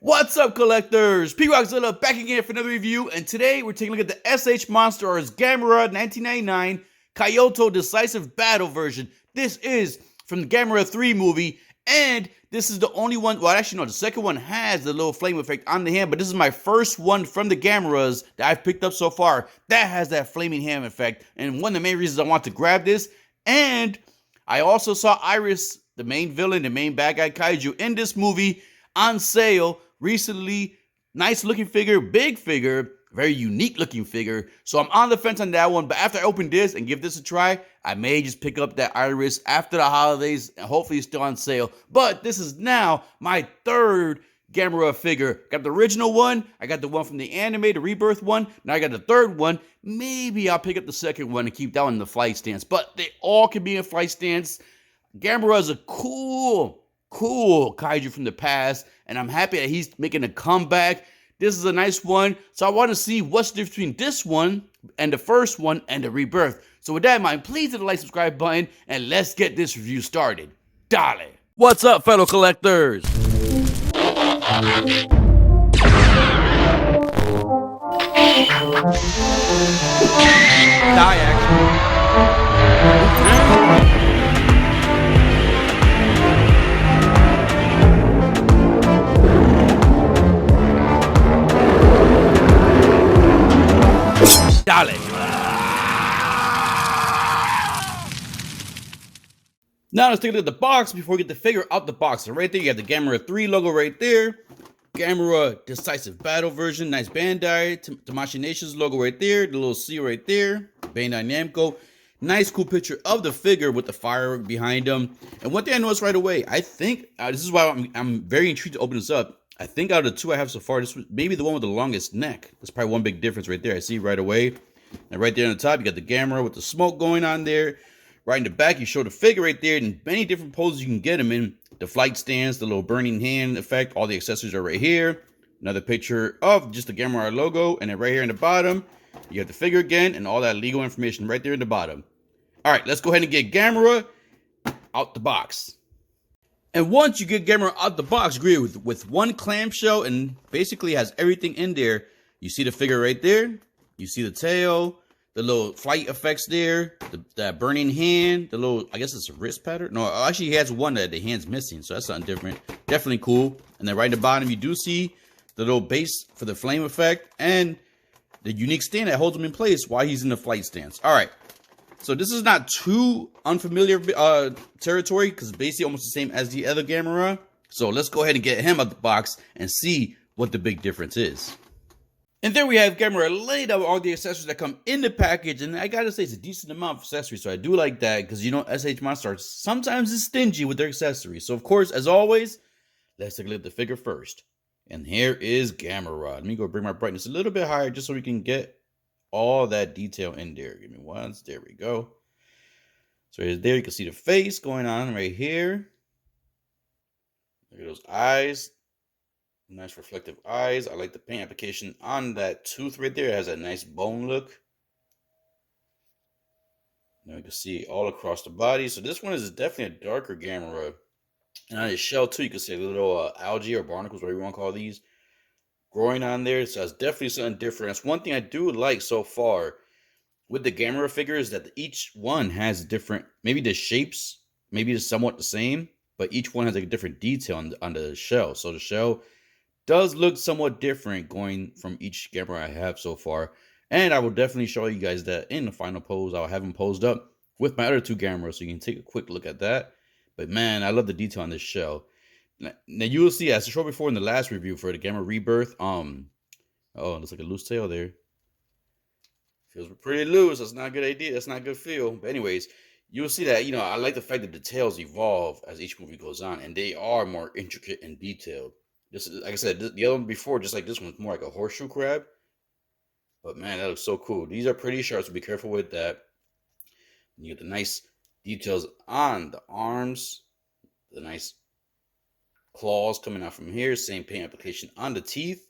What's up, collectors? P-Rockzilla back again for another review, and today we're taking a look at the S.H.MonsterArts Gamera 1999 Kyoto Decisive Battle version. This is from the Gamera 3 movie, and this is the only one, well actually no, the second one has the little flame effect on the hand, but this is my first one from the Gameras that I've picked up so far that has that flaming hand effect, and one of the main reasons I want to grab this. And I also saw Iris, the main villain, the main bad guy kaiju in this movie, on sale recently. Nice looking figure, big figure, very unique looking figure. So I'm on the fence on that one, but after I open this and give this a try, I may just pick up that Iris after the holidays, and hopefully it's still on sale. But this is now my third Gamera figure. Got the original one, I got the one from the anime, the Rebirth one, now I got the third one. Maybe I'll pick up the second one and keep that one in the flight stance, but they all can be in flight stance. Gamera is a cool kaiju from the past, and I'm happy that he's making a comeback. This is a nice one, so I want to see what's the difference between this one and the first one and the Rebirth. So with that in mind, please hit the like, subscribe button, and let's get this review started. Dale! What's up, fellow collectors? Die action. Dale. Now let's take a look at the box before we get the figure out the box. So right there, you have the Gamera 3 logo right there. Gamera Decisive Battle version. Nice Bandai. Tamashii Nations logo right there. The little C right there. Bandai Namco. Nice cool picture of the figure with the firework behind him. And one thing I noticed right away, I think, this is why I'm very intrigued to open this up. I think out of the two I have so far, this was maybe the one with the longest neck. That's probably one big difference right there. I see right away. And right there on the top, you got the Gamera with the smoke going on there. Right in the back, you show the figure right there in many different poses you can get him in. The flight stance, the little burning hand effect, all the accessories are right here. Another picture of just the Gamera logo. And then right here in the bottom, you have the figure again and all that legal information right there in the bottom. All right, let's go ahead and get Gamera out the box. And once you get Gamera out the box, agree with one clamshell and basically has everything in there. You see the figure right there. You see the tail, the little flight effects there, that burning hand, the little, I guess it's a wrist pattern. No, actually he has one that the hand's missing, so that's something different. Definitely cool. And then right at the bottom, you do see the little base for the flame effect and the unique stand that holds him in place while he's in the flight stance. All right. So this is not too unfamiliar territory because it's basically almost the same as the other Gamera. So let's go ahead and get him out the box and see what the big difference is. And there we have Gamera laid out all the accessories that come in the package. And I gotta say, it's a decent amount of accessories. So I do like that because, you know, S.H.MonsterArts sometimes is stingy with their accessories. So, of course, as always, let's take a look at the figure first. And here is Gamera. Let me go bring my brightness a little bit higher just so we can get all that detail in there. Give me once. There we go. So right there, you can see the face going on right here. Look at those eyes. Nice reflective eyes. I like the paint application on that tooth right there. It has that nice bone look. Now you can see all across the body. So this one is definitely a darker Gamera. And on his shell too, you can see a little algae or barnacles, whatever you want to call these, growing on there. So it's definitely something different. That's one thing I do like so far with the Gamera figures, that each one has different, maybe the shapes, maybe it's somewhat the same, but each one has like a different detail on the shell. So the shell does look somewhat different going from each Gamera I have so far. And I will definitely show you guys that in the final pose. I'll have them posed up with my other two Gameras so you can take a quick look at that. But man, I love the detail on this shell. Now you will see, as I showed before in the last review for the Gamera Rebirth, oh, looks like a loose tail there. Feels pretty loose. That's not a good idea. That's not a good feel. But anyways, you'll see that, you know, I like the fact that the tails evolve as each movie goes on, and they are more intricate and detailed. This is, like I said, the other one before, just like this one's more like a horseshoe crab. But man, that looks so cool. These are pretty sharp, so be careful with that. And you get the nice details on the arms, the nice claws coming out from here. Same paint application on the teeth.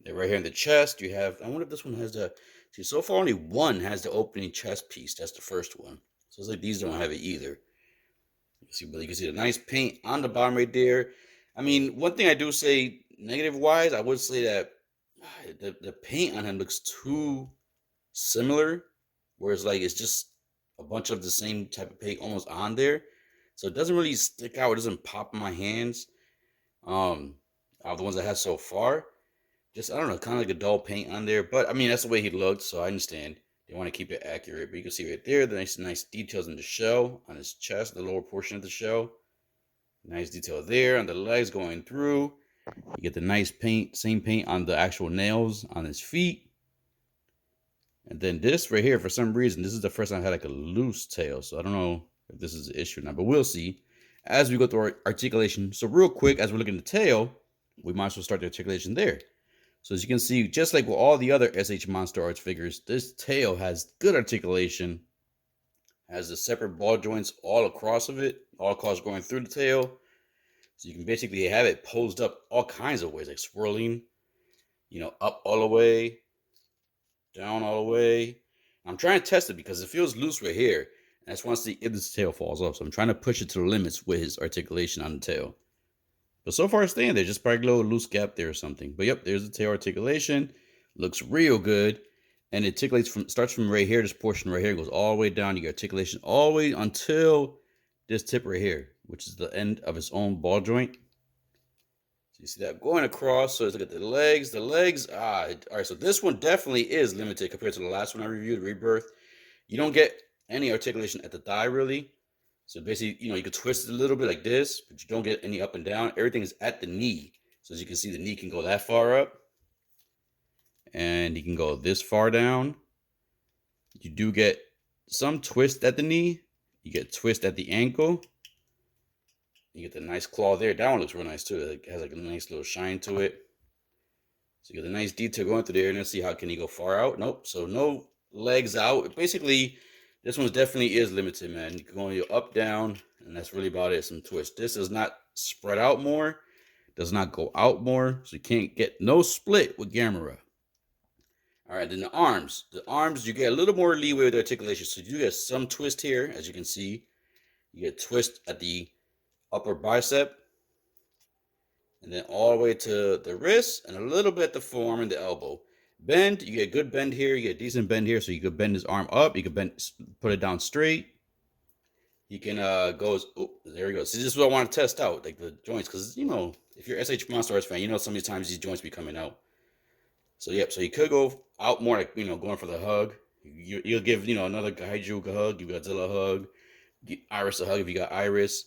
Then right here in the chest, you have, I wonder if this one has the, see, so far only one has the opening chest piece. That's the first one. So it's like these don't have it either. You can see the nice paint on the bottom right there. I mean, one thing I do say, negative wise, I would say that the paint on him looks too similar, whereas like it's just a bunch of the same type of paint almost on there, so it doesn't really stick out. It doesn't pop in my hands. Out of the ones I had so far, just I don't know, kind of like a dull paint on there. But I mean, that's the way he looked, so I understand they want to keep it accurate. But you can see right there the nice details in the shell on his chest, the lower portion of the shell. Nice detail there on the legs going through. You get the nice paint, same paint on the actual nails on his feet. And then this right here, for some reason, this is the first time I had like a loose tail. So I don't know if this is an issue or not, but we'll see as we go through our articulation. So real quick, as we're looking at the tail, we might as well start the articulation there. So as you can see, just like with all the other S.H.MonsterArts figures, this tail has good articulation, has the separate ball joints all across of it, all across going through the tail. So you can basically have it posed up all kinds of ways, like swirling, up all the way, down all the way. I'm trying to test it because it feels loose right here. And I just want to see if this tail falls off. So I'm trying to push it to the limits with his articulation on the tail. But so far it's staying there, just probably a little loose gap there or something. But yep, there's the tail articulation. Looks real good. And it starts from right here, this portion right here, goes all the way down. You get articulation all the way until this tip right here, which is the end of its own ball joint. So you see that going across. So let's look at the legs. The legs, all right, so this one definitely is limited compared to the last one I reviewed, Rebirth. You don't get any articulation at the thigh, really. So basically, you could twist it a little bit like this, but you don't get any up and down. Everything is at the knee. So as you can see, the knee can go that far up. And you can go this far down. You do get some twist at the knee. You get twist at the ankle. You get the nice claw there. That one looks real nice too. It has like a nice little shine to it. So you get a nice detail going through there. And let's see, how can he go far out? Nope. So no legs out. Basically, this one definitely is limited, man. You can go up, down, and that's really about it. Some twist. This does not spread out more. Does not go out more. So you can't get no split with Gamera. All right, then the arms. The arms, you get a little more leeway with articulation. So you get some twist here, as you can see. You get twist at the upper bicep. And then all the way to the wrist, and a little bit at the forearm and the elbow. Bend, you get good bend here. You get decent bend here. So you could bend his arm up. You could put it down straight. You can go, oh, there we go. See, this is what I want to test out, like the joints. Because, if you're S.H.MonsterArts fan, so many times these joints be coming out. So, yep, so you could go out more, like, going for the hug. You'll give, another Kaiju a hug. Give Godzilla a hug. Give Iris a hug if you got Iris.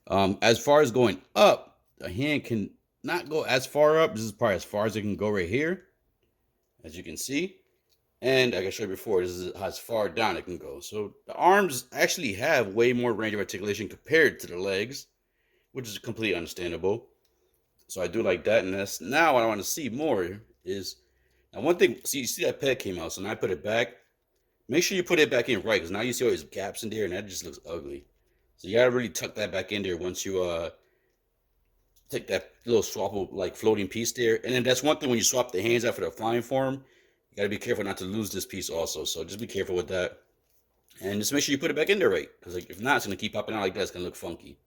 As far as going up, the hand can not go as far up. This is probably as far as it can go right here, as you can see. And like I showed you before, this is as far down it can go. So the arms actually have way more range of articulation compared to the legs, which is completely understandable. So I do like that. And that's now what I want to see more is, now one thing, you see that peg came out. So now I put it back. Make sure you put it back in right, because now you see all these gaps in there and that just looks ugly. So you gotta really tuck that back in there once you take that little swappable, like, floating piece there. And then that's one thing when you swap the hands out for the flying form, you got to be careful not to lose this piece also. So just be careful with that. And just make sure you put it back in there right. Because if not, it's going to keep popping out like that. It's going to look funky.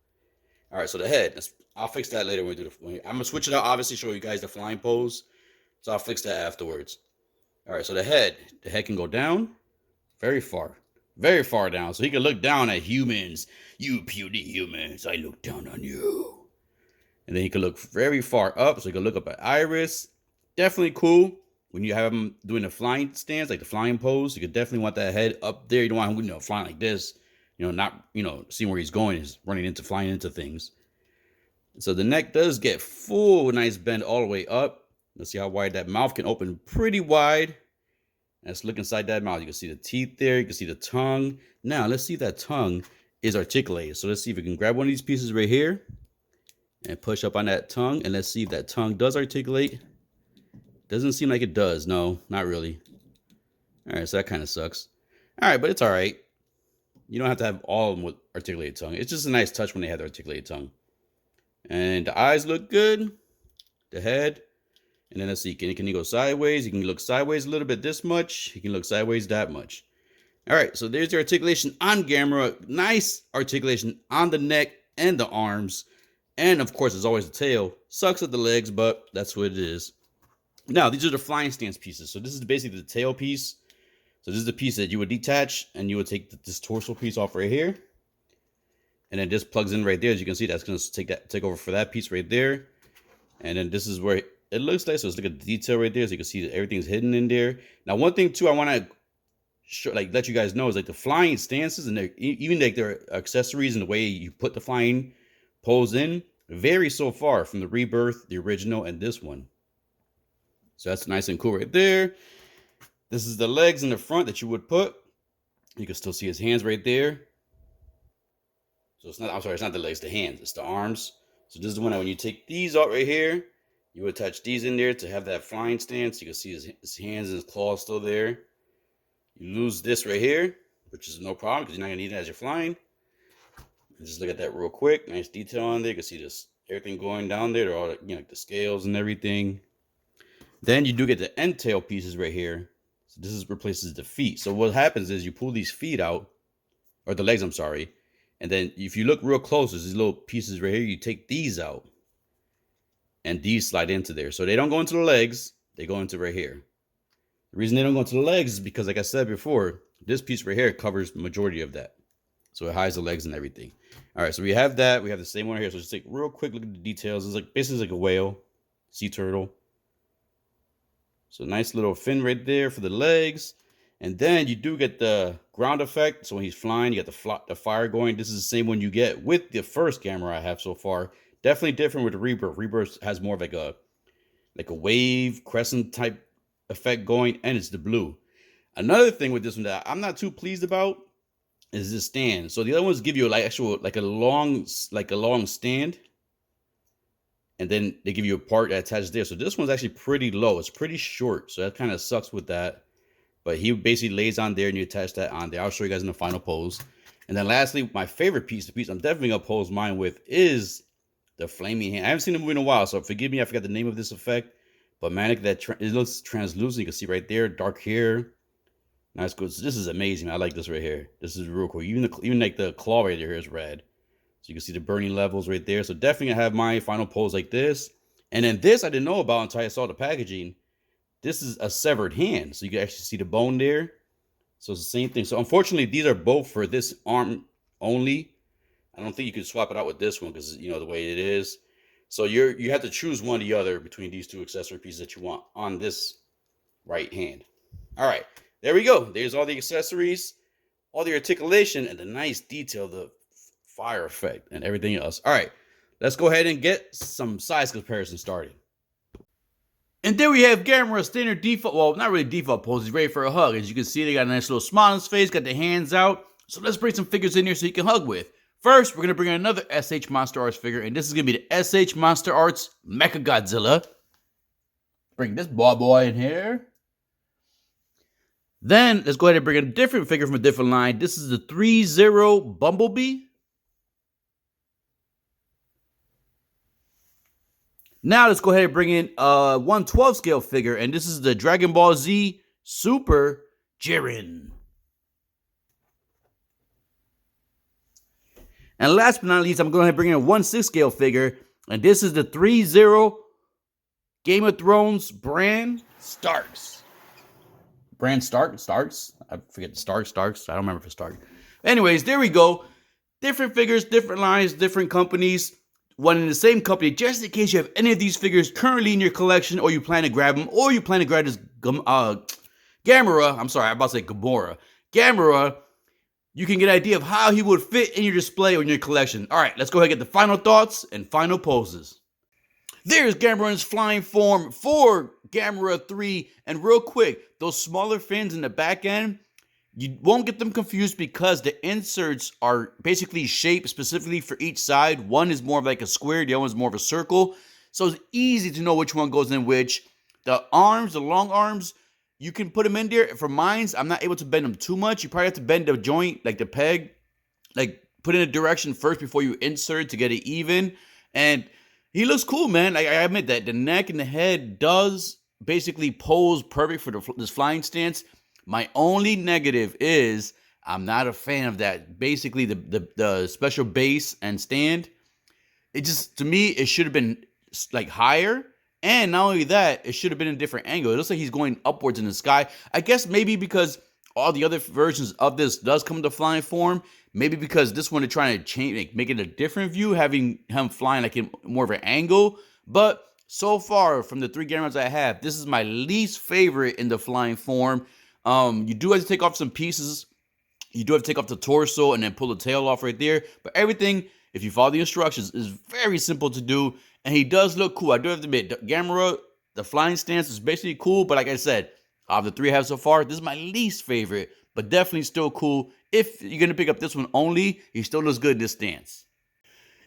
All right, so the head. I'll fix that later when we do I'm going to switch it out, obviously, show you guys the flying pose. So I'll fix that afterwards. All right, so the head. The head can go down very far. Very far down. So he can look down at humans. You puny humans, I look down on you. And then he can look very far up. So he can look up at Iris. Definitely cool. When you have him doing the flying stance, like the flying pose, you could definitely want that head up there. You don't want him, flying like this. Not, seeing where he's going, is flying into things. So the neck does get full, nice bend all the way up. Let's see how wide that mouth can open. Pretty wide. Let's look inside that mouth. You can see the teeth there. You can see the tongue. Now, let's see if that tongue is articulated. So let's see if we can grab one of these pieces right here and push up on that tongue. And let's see if that tongue does articulate. Doesn't seem like it does. No, not really. All right, so that kind of sucks. All right, but it's all right. You don't have to have all of them with articulated tongue. It's just a nice touch when they have the articulated tongue. And the eyes look good. The head. And then let's see. Can he go sideways? He can look sideways a little bit this much. He can look sideways that much. All right, so there's the articulation on Gamera. Nice articulation on the neck and the arms. And of course, as always, the tail sucks at the legs, but that's what it is. Now, these are the flying stance pieces. So this is basically the tail piece. So this is the piece that you would detach, and you would take this torso piece off right here. And then this plugs in right there. As you can see, that's going to take over for that piece right there. And then this is where it looks like. So let's look at the detail right there. So you can see that everything's hidden in there. Now, one thing too, I want to let you guys know is like the flying stances and even like their accessories and the way you put the flying pose in vary so far from the Rebirth, the original, and this one. So that's nice and cool right there. This is the legs in the front that you would put. You can still see his hands right there. So it's not, I'm sorry, it's not the legs, the hands, it's the arms. So this is the one that when you take these out right here, you would attach these in there to have that flying stance. You can see his hands and his claws still there. You lose this right here, which is no problem because you're not gonna need it as you're flying. And just look at that real quick. Nice detail on there. You can see this everything going down there. They're all, you know, like the scales and everything. Then you do get the end tail pieces right here. So this is replaces the feet. So what happens is you pull these feet out, or the legs, I'm sorry. And then if you look real close, there's these little pieces right here. You take these out, and these slide into there. So they don't go into the legs. They go into right here. The reason they don't go into the legs is because, like I said before, this piece right here covers the majority of that. So it hides the legs and everything. All right, so we have that. We have the same one here. So just take a real quick look at the details. It's like basically like a whale, sea turtle. So nice little fin right there for the legs. And then you do get the ground effect. So when he's flying, you get the fire going. This is the same one you get with the first Gamera I have so far. Definitely different with the Rebirth. Rebirth has more of like a wave crescent type effect going, and it's the blue. Another thing with this one that I'm not too pleased about is this stand. So the other ones give you like a long stand, and then they give you a part that attaches there. So this one's actually pretty low. It's pretty short, so that kind of sucks with that. But he basically lays on there, and you attach that on there. I'll show you guys in the final pose. And then lastly, my favorite piece, the piece I'm definitely gonna pose mine with, is the flaming hand. I haven't seen the movie in a while, so forgive me, I forgot the name of this effect. But man, it looks translucent. You can see right there, dark hair. Nice, good. So this is amazing. I like this right here. This is real cool. Even like the claw right here is red. So you can see the burning levels right there. So definitely gonna have my final pose like this. And then this I didn't know about until I saw the packaging. This is a severed hand. So you can actually see the bone there. So it's the same thing. So unfortunately, these are both for this arm only. I don't think you can swap it out with this one because, you know, the way it is. So you have to choose one or the other between these two accessory pieces that you want on this right hand. All right, there we go. There's all the accessories, all the articulation, and the nice detail, the fire effect, and everything else. All right, let's go ahead and get some size comparison started. And there we have Gamera's standard default, well, not really default pose. He's ready for a hug. As you can see, they got a nice little smile on his face, got the hands out. So let's bring some figures in here so he can hug with. First, we're going to bring in another S.H.MonsterArts figure, and this is going to be the S.H.MonsterArts Mechagodzilla. Bring this boy in here. Then, let's go ahead and bring in a different figure from a different line. This is the 3-0 Bumblebee. Now, let's go ahead and bring in a 1/12 scale figure, and this is the Dragon Ball Z Super Jiren. And last but not least, I'm going to bring in a 1/6 scale figure, and this is the 3-0 Game of Thrones Bran Starks. Bran Starks? I forget Starks. I don't remember if it's Stark. Anyways, there we go. Different figures, different lines, different companies. One in the same company, just in case you have any of these figures currently in your collection, or you plan to grab them, or you plan to grab this Gamera. I'm sorry, I'm about to say Gamora. Gamera. You can get an idea of how he would fit in your display or in your collection. All right, let's go ahead and get the final thoughts and final poses. There's Gamera in his flying form for Gamera 3. And real quick, those smaller fins in the back end, you won't get them confused because the inserts are basically shaped specifically for each side. One is more of like a square, the other one is more of a circle. So it's easy to know which one goes in which. The arms, the long arms, you can put them in there. For mines, I'm not able to bend them too much. You probably have to bend the joint, like the peg, like put in a direction first before you insert to get it even. And he looks cool, man. I admit that the neck and the head does basically pose perfect for this flying stance. My only negative is I'm not a fan of that. Basically, the special base and stand. it just, to me, it should have been like higher. And not only that, it should have been a different angle. It looks like he's going upwards in the sky. I guess maybe because all the other versions of this does come to flying form. Maybe because this one they're trying to change, like, make it a different view, having him flying like in more of an angle. But so far, from the 3 Gameras I have, this is my least favorite in the flying form. You do have to take off some pieces. You do have to take off the torso and then pull the tail off right there. But everything, if you follow the instructions, is very simple to do. And he does look cool. I do have to admit, the Gamera, the flying stance is basically cool. But like I said, of the 3 I have so far, this is my least favorite. But definitely still cool. If you're going to pick up this one only, he still looks good in this stance.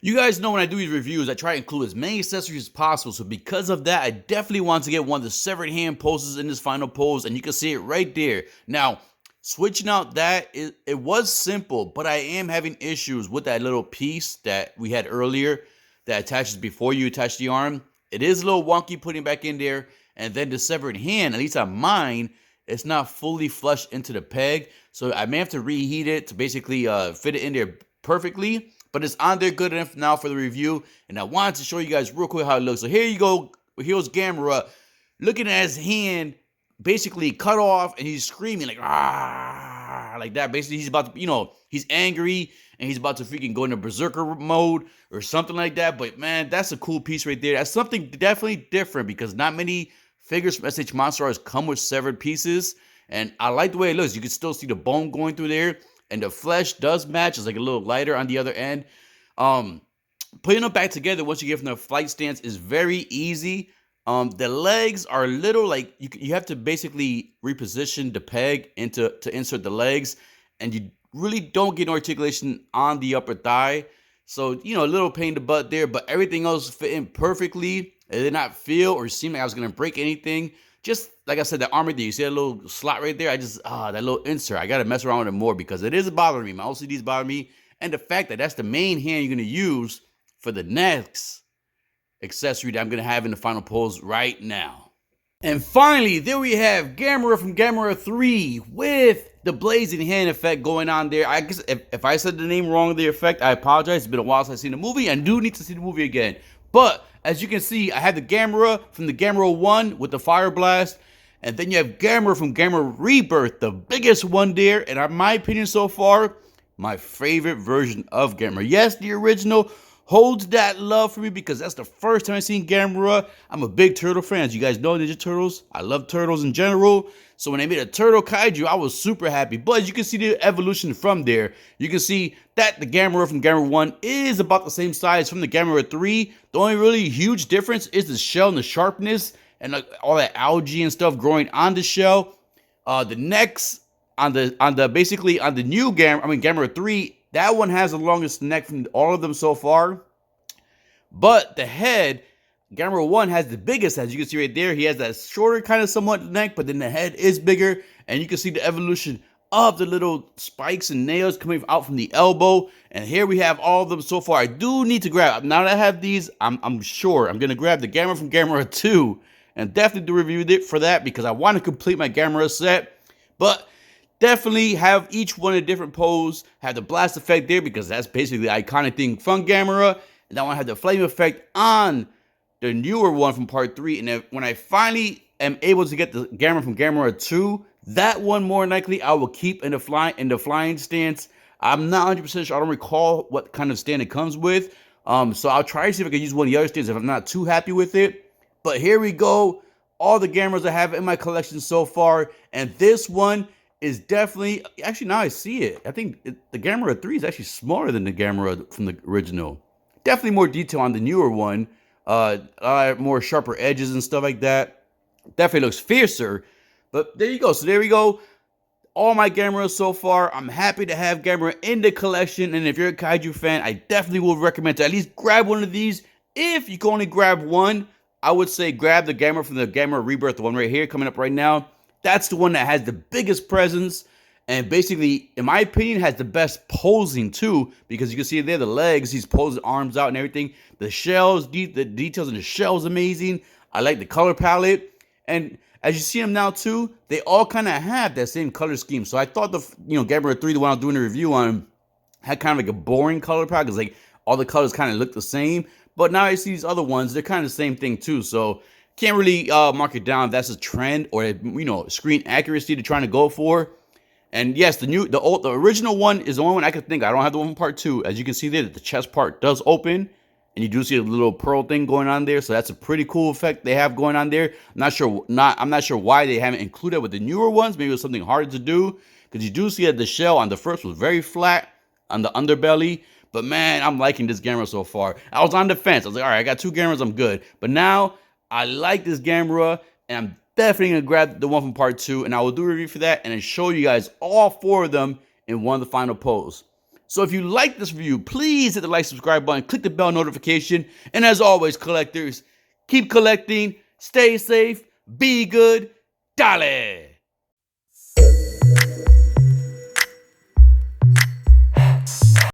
You guys know when I do these reviews, I try to include as many accessories as possible. So because of that, I definitely want to get one of the severed hand poses in this final pose. And you can see it right there. Now, switching out that, it was simple, but I am having issues with that little piece that we had earlier that attaches before you attach the arm. It is a little wonky putting it back in there. And then the severed hand, at least on mine, it's not fully flushed into the peg. So I may have to reheat it to basically fit it in there perfectly. But it's on there good enough now for the review. And I wanted to show you guys real quick how it looks. So here you go. Here's Gamera looking at his hand basically cut off. And he's screaming like, ah, like that. Basically, he's about to, he's angry. And he's about to freaking go into berserker mode or something like that. But man, that's a cool piece right there. That's something definitely different because not many figures from S.H.MonsterArts come with severed pieces. And I like the way it looks. You can still see the bone going through there. And the flesh does match. It's like a little lighter on the other end. Putting them back together once you get from the flight stance is very easy. The legs are a little like you have to basically reposition the peg to insert the legs. And you really don't get no articulation on the upper thigh. So, a little pain in the butt there. But everything else fit in perfectly. It did not feel or seem like I was going to break anything. Just like I said, the armor there, you see that little slot right there? That little insert, I got to mess around with it more because it is bothering me. My OCD is bothering me. And the fact that that's the main hand you're going to use for the next accessory that I'm going to have in the final pose right now. And finally, there we have Gamera from Gamera 3 with the blazing hand effect going on there. I guess if I said the name wrong of the effect, I apologize. It's been a while since I've seen the movie. I do need to see the movie again. But as you can see, I have the Gamera from the Gamera 1 with the Fire Blast. And then you have Gamera from Gamera Rebirth, the biggest one there. And in my opinion so far, my favorite version of Gamera. Yes, the original holds that love for me because that's the first time I've seen Gamera. I'm a big turtle fan. As you guys know, Ninja Turtles, I love turtles in general. So when they made a turtle kaiju, I was super happy. But as you can see the evolution from there, you can see that the Gamera from Gamera 1 is about the same size from the Gamera 3. The only really huge difference is the shell and the sharpness and like all that algae and stuff growing on the shell. The necks on the basically on the new Gamera 3, that one has the longest neck from all of them so far. But the head, Gamera 1 has the biggest head. As you can see right there, he has that shorter kind of somewhat neck, but then the head is bigger. And you can see the evolution of the little spikes and nails coming out from the elbow. And here we have all of them so far. I do need to grab, now that I have these, I'm sure I'm going to grab the Gamera from Gamera 2 and definitely do review for that because I want to complete my Gamera set. But definitely have each one a different pose, have the blast effect there because that's basically the iconic thing from Gamera. And I want to have the flame effect on the newer one from part 3. And then when I finally am able to get the Gamera from Gamera 2, that one more likely I will keep in the flying stance. I'm not 100% sure. I don't recall what kind of stand it comes with. So I'll try to see if I can use one of the other stands if I'm not too happy with it. But here we go. All the Gameras I have in my collection so far. And this one is definitely, actually now I see it. I think the Gamera 3 is actually smaller than the Gamera from the original. Definitely more detail on the newer one. More sharper edges and stuff like that. Definitely looks fiercer. But there you go. So there we go. All my Gameras so far. I'm happy to have Gamera in the collection. And if you're a kaiju fan, I definitely would recommend to at least grab one of these. If you can only grab one, I would say grab the Gamera from the Gamera Rebirth, the one right here coming up right now. That's the one that has the biggest presence. And basically, in my opinion, has the best posing too. Because you can see there the legs, he's posing arms out and everything. The shells, the details in the shell is amazing. I like the color palette. And as you see them now too, they all kind of have that same color scheme. So I thought the Gamera 3, the one I was doing a review on, had kind of like a boring color palette. Because like all the colors kind of look the same. But now I see these other ones, they're kind of the same thing too. So can't really mark it down if that's a trend or, you know, screen accuracy they're trying to go for. And yes, the original one is the only one I could think of. I don't have the one from part 2. As you can see there, the chest part does open, and you do see a little pearl thing going on there. So that's a pretty cool effect they have going on there. I'm not sure why they haven't included it with the newer ones. Maybe it was something hard to do, because you do see that the shell on the first was very flat on the underbelly. But man, I'm liking this Gamera so far. I was on the fence. I was like, all right, I got 2 Gameras, I'm good. But now I like this Gamera, and I'm definitely gonna grab the one from part 2, and I will do a review for that and then show you guys all 4 of them in one of the final pulls. So if you like this review, please hit the like, subscribe button, click the bell notification, and as always, collectors, keep collecting, stay safe, be good, dale!